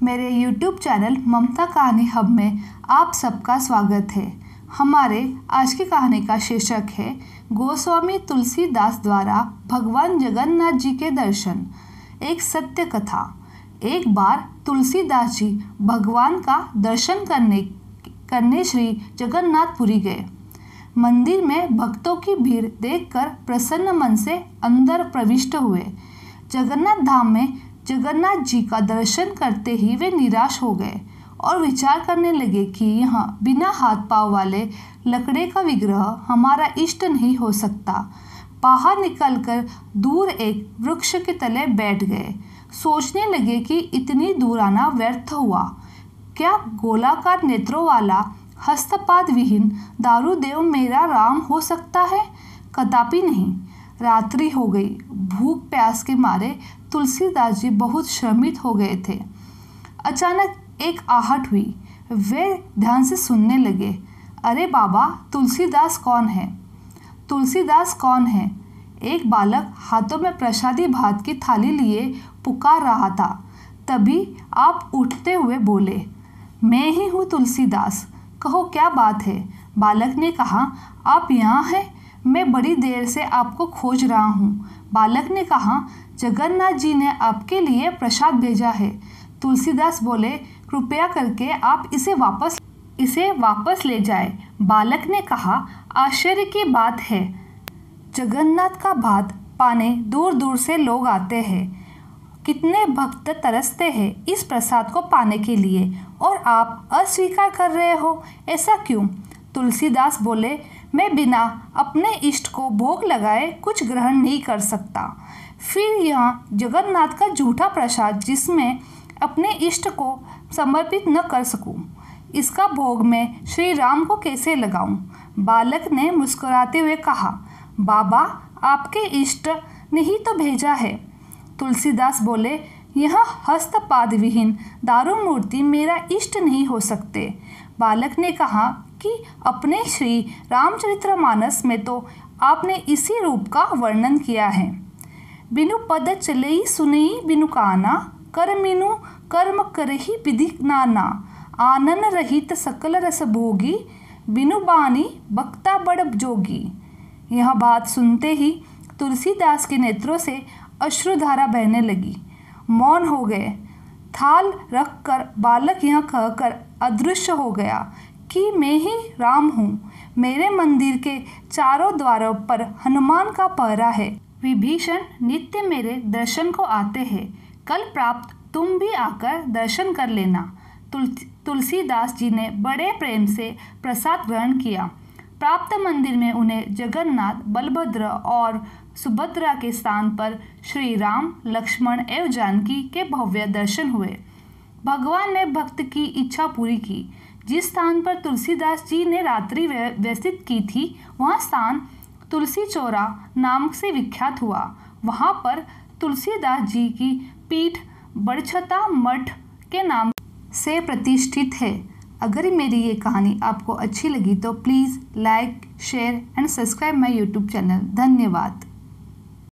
मेरे YouTube channel ममता कहानी hub में आप सबका स्वागत है। हमारे आज की कहानी का शीर्षक है गोस्वामी तुलसीदास द्वारा भगवान जगन्नाथ जी के दर्शन। एक सत्य कथा। एक बार तुलसीदास जी भगवान का दर्शन करने श्री जगन्नाथपुरी गए। मंदिर में भक्तों की भीड़ देखकर प्रसन्न मन से अंदर प्रविष्ट हुए। जगन्नाथ धाम में जगन्नाथ जी का दर्शन करते ही वे निराश हो गए और विचार करने लगे कि यहाँ बिना हाथ पांव वाले लकड़े का विग्रह हमारा इष्ट नहीं हो सकता। बाहर निकलकर दूर एक वृक्ष के तले बैठ गए। सोचने लगे कि इतनी दूर आना व्यर्थ हुआ। क्या गोलाकार नेत्रों वाला हस्तपाद विहीन दारूदेव मेरा राम हो सकता है? कदापि नहीं। रात्रि हो गई। भूख प्यास के मारे तुलसीदास जी बहुत श्रमित हो गए थे। अचानक एक आहट हुई। वे ध्यान से सुनने लगे। अरे बाबा, तुलसीदास कौन है? तुलसीदास कौन है? एक बालक हाथों में प्रसादी भात की थाली लिए पुकार रहा था। तभी आप उठते हुए बोले, मैं ही हूँ तुलसीदास। कहो क्या बात है? बालक ने कहा, आप यहाँ हैं? मैं बड़ी देर से आपको खोज रहा हूँ। बालक ने कहा, जगन्नाथ जी ने आपके लिए प्रसाद भेजा है। तुलसीदास बोले, कृपया करके आप इसे वापस ले जाए। बालक ने कहा, आश्चर्य की बात है, जगन्नाथ का भात पाने दूर दूर से लोग आते हैं। कितने भक्त तरसते हैं इस प्रसाद को पाने के लिए, और आप अस्वीकार कर रहे हो, ऐसा क्यों? तुलसीदास बोले, मैं बिना अपने इष्ट को भोग लगाए कुछ ग्रहण नहीं कर सकता। फिर यहाँ जगन्नाथ का झूठा प्रसाद जिसमें अपने इष्ट को समर्पित न कर सकूं, इसका भोग मैं श्री राम को कैसे लगाऊं? बालक ने मुस्कुराते हुए कहा, बाबा, आपके इष्ट ने ही तो भेजा है। तुलसीदास बोले, यह हस्तपाद विहीन दारू मूर्ति मेरा इष्ट नहीं हो सकते। बालक ने कहा कि अपने श्री रामचरितमानस में तो आपने इसी रूप का वर्णन किया है। बिनु पद चलई सुनई बिनु काना, कर मीनु कर्म करही विधि नाना, आनन रहित सकल रस भोगी, बिनु बानी बक्ता बड़ जोगी। यह बात सुनते ही तुलसीदास के नेत्रों से अश्रुधारा बहने लगी। मौन हो गए। थाल रखकर बालक यह कहकर अदृश्य हो गया कि मैं ही राम हूँ। मेरे मंदिर के चारों द्वारों पर हनुमान का पहरा है। विभीषण नित्य मेरे दर्शन को आते हैं। कल प्राप्त तुम भी आकर दर्शन कर लेना। तुलसीदास जी ने बड़े प्रेम से प्रसाद ग्रहण किया। प्राप्त मंदिर में उन्हें जगन्नाथ, बलभद्र और सुभद्रा के स्थान पर श्री राम, लक्ष्मण एवं जानकी के भव्य दर्शन हुए। भगवान ने भक्त की इच्छा पूरी की। जिस स्थान पर तुलसीदास जी ने रात्रि व्यतीत की थी, वह स्थान तुलसी चौरा नाम से विख्यात हुआ। वहाँ पर तुलसीदास जी की पीठ बड़छता मठ के नाम से प्रतिष्ठित है। अगर मेरी ये कहानी आपको अच्छी लगी तो please like, share and subscribe my YouTube channel. धन्यवाद।